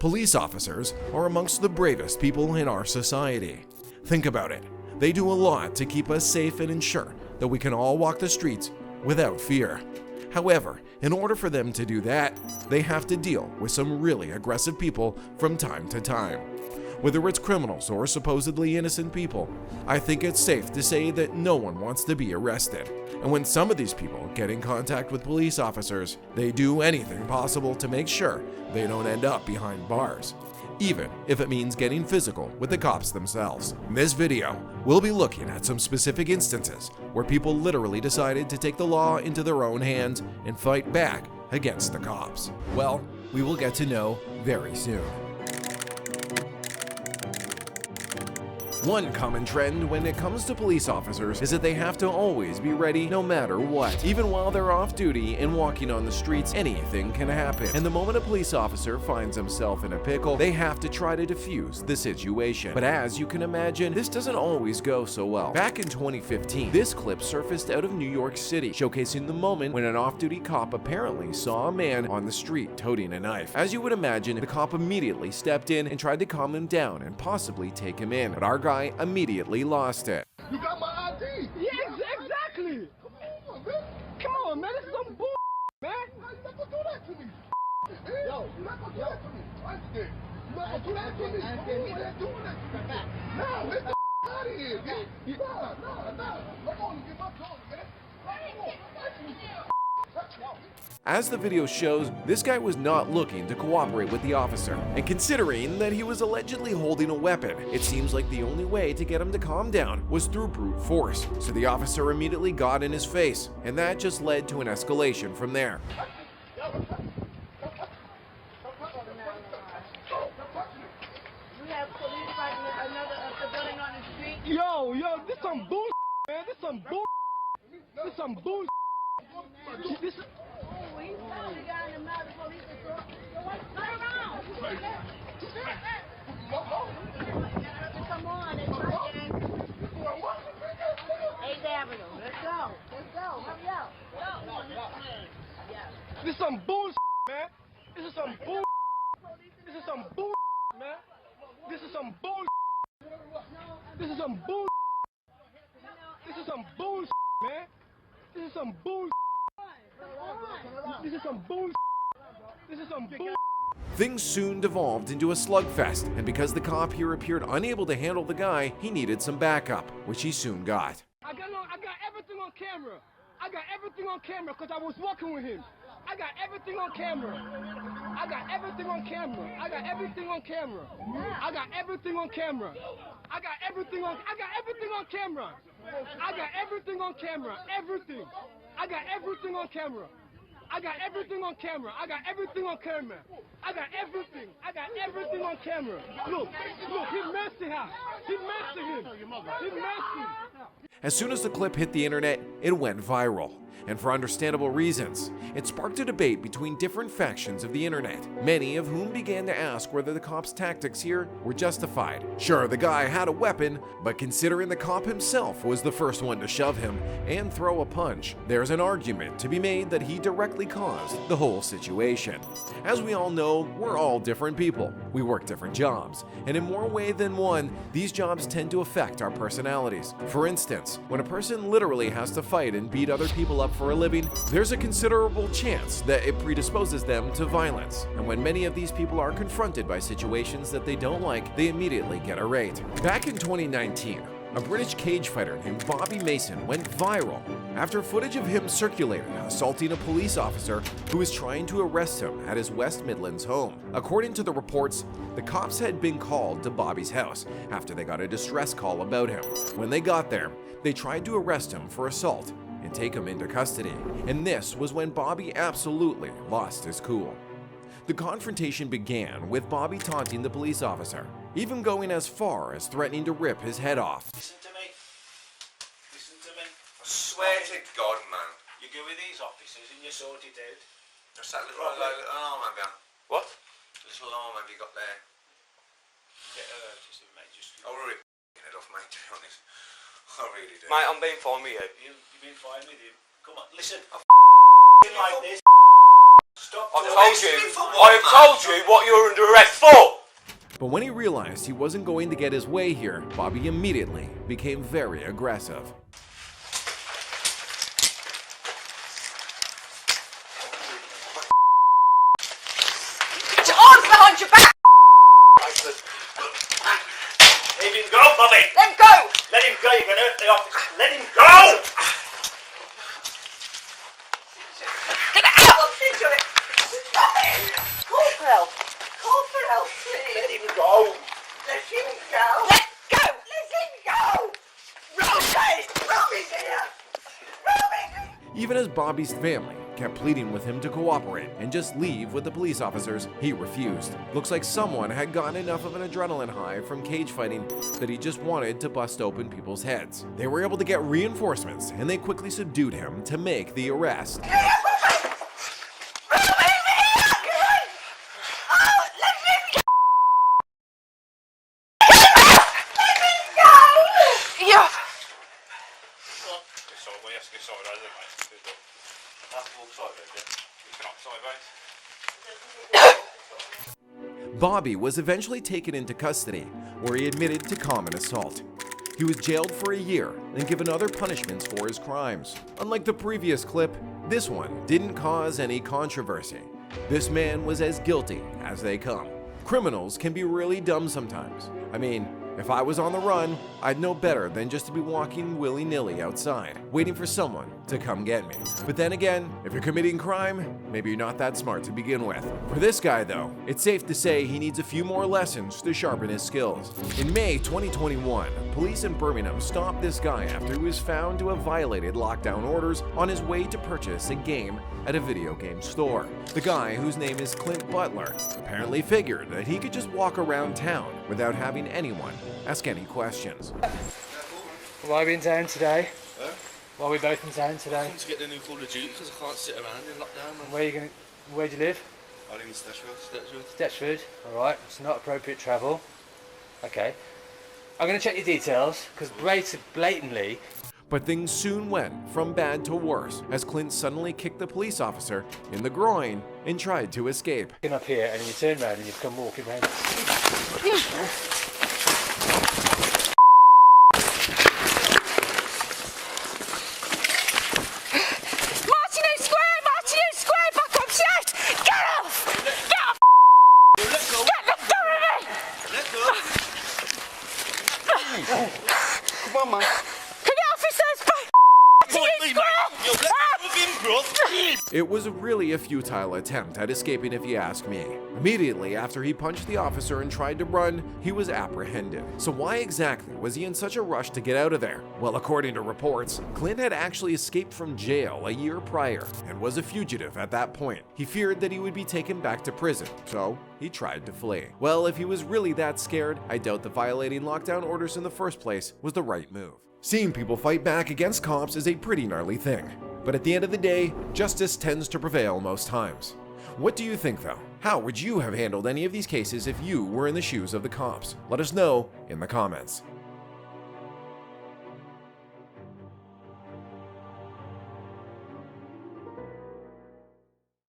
Police officers are amongst the bravest people in our society. Think about it. They do a lot to keep us safe and ensure that we can all walk the streets without fear. However, in order for them to do that, they have to deal with some really aggressive people from time to time. Whether it's criminals or supposedly innocent people, I think it's safe to say that no one wants to be arrested. And when some of these people get in contact with police officers, they do anything possible to make sure they don't end up behind bars, even if it means getting physical with the cops themselves. In this video, we'll be looking at some specific instances where people literally decided to take the law into their own hands and fight back against the cops. Well, we will get to know very soon. One common trend when it comes to police officers is that they have to always be ready no matter what. Even while they're off duty and walking on the streets, anything can happen. And the moment a police officer finds himself in a pickle, they have to try to defuse the situation. But as you can imagine, this doesn't always go so well. Back in 2015, this clip surfaced out of New York City, showcasing the moment when an off-duty cop apparently saw a man on the street toting a knife. As you would imagine, the cop immediately stepped in and tried to calm him down and possibly take him in. But our guy immediately lost it. You got my ID? Yeah, exactly. Come on, man. This is some bull, man. You not gonna do that to me. Yo, you not gonna do that to me. I understand. You not gonna do that to me. I understand. You not doing that to me. Nah, get the out of here, man. Nah. Come on, get my car, man. As the video shows, this guy was not looking to cooperate with the officer, and considering that he was allegedly holding a weapon, it seems like the only way to get him to calm down was through brute force. So the officer immediately got in his face, and that just led to an escalation from there. Yo, this some bull, man. This some bull. This some bull. This. He's telling the guy in the mouth of police to throw. Turn around. Come on, it's right there. 8th Avenue. Let's go. Hurry up. This some bull, man. This is some bull. This is some bull, man. This is some bull. This is some bull. This is some bull, man. This is some bull. This is some bull. This is some bull. Things soon devolved into a slugfest, and because the cop here appeared unable to handle the guy, he needed some backup, which he soon got. I got everything on camera. I got everything on camera because I was walking with him. I got everything on camera. I got everything on camera. I got everything on camera. I got everything on camera. I got everything on camera. I got everything on camera. Everything. I got everything on camera. I got everything on camera. I got everything on camera. I got everything. I got everything on camera. Look, he messed him. He messed him. He messed him. As soon as the clip hit the internet, it went viral. And for understandable reasons, it sparked a debate between different factions of the internet, many of whom began to ask whether the cop's tactics here were justified. Sure, the guy had a weapon, but considering the cop himself was the first one to shove him and throw a punch, there's an argument to be made that he directly caused the whole situation. As we all know, we're all different people. We work different jobs, and in more ways than one, these jobs tend to affect our personalities. For instance, when a person literally has to fight and beat other people up for a living, there's a considerable chance that it predisposes them to violence. And when many of these people are confronted by situations that they don't like, they immediately get irate. Back in 2019, a British cage fighter named Bobby Mason went viral after footage of him circulated assaulting a police officer who was trying to arrest him at his West Midlands home. According to the reports, the cops had been called to Bobby's house after they got a distress call about him. When they got there, they tried to arrest him for assault and take him into custody. And this was when Bobby absolutely lost his cool. The confrontation began with Bobby taunting the police officer, even going as far as threatening to rip his head off. Listen to me. I swear to God, man. You go with these officers and you sort it out. What's that little arm have you? What? Little arm have you got there? Get just mate, just. I'll rip it off, mate, to be honest. I really do. Mate, I'm being fine with you. You've been fine with him. Come on, listen. I Like this. I've told you what you're under arrest for. But when he realized he wasn't going to get his way here, Bobby immediately became very aggressive. Get your arms behind your back! Let him go, Bobby. Let him go! Let him go. You're going to hurt the officer. Let him go. Get out! Stop it! Call for help! Call for help, please! Let him go. Let him go! Let go! Let him go! Robbie's here! Robbie! Even as Bobby's family kept pleading with him to cooperate and just leave with the police officers, he refused. Looks like someone had gotten enough of an adrenaline high from cage fighting that he just wanted to bust open people's heads. They were able to get reinforcements and they quickly subdued him to make the arrest. Bobby was eventually taken into custody, where he admitted to common assault. He was jailed for a year and given other punishments for his crimes. Unlike the previous clip, this one didn't cause any controversy. This man was as guilty as they come. Criminals can be really dumb sometimes. I mean, if I was on the run, I'd know better than just to be walking willy-nilly outside, waiting for someone to come get me. But then again, if you're committing crime, maybe you're not that smart to begin with. For this guy though, it's safe to say he needs a few more lessons to sharpen his skills. In May 2021, police in Birmingham stopped this guy after he was found to have violated lockdown orders on his way to purchase a game at a video game store. The guy, whose name is Clint Butler, apparently figured that he could just walk around town without having anyone ask any questions. Why are we in town today? Huh? Why are we both in town today? To get the new Call of Duty because I can't sit around in lockdown. Where do you live? I live in Stetchfield. Stetchford. Alright, it's not appropriate travel. Okay. I'm going to check your details, because blatantly... But things soon went from bad to worse as Clint suddenly kicked the police officer in the groin and tried to escape. You're up here and then you turn around and you come walking around. Come on, man. It was really a futile attempt at escaping if you ask me. Immediately after he punched the officer and tried to run, he was apprehended. So why exactly was he in such a rush to get out of there? Well, according to reports, Clint had actually escaped from jail a year prior and was a fugitive at that point. He feared that he would be taken back to prison, so he tried to flee. Well, if he was really that scared, I doubt that violating lockdown orders in the first place was the right move. Seeing people fight back against cops is a pretty gnarly thing. But at the end of the day, justice tends to prevail most times. What do you think though? How would you have handled any of these cases if you were in the shoes of the cops? Let us know in the comments.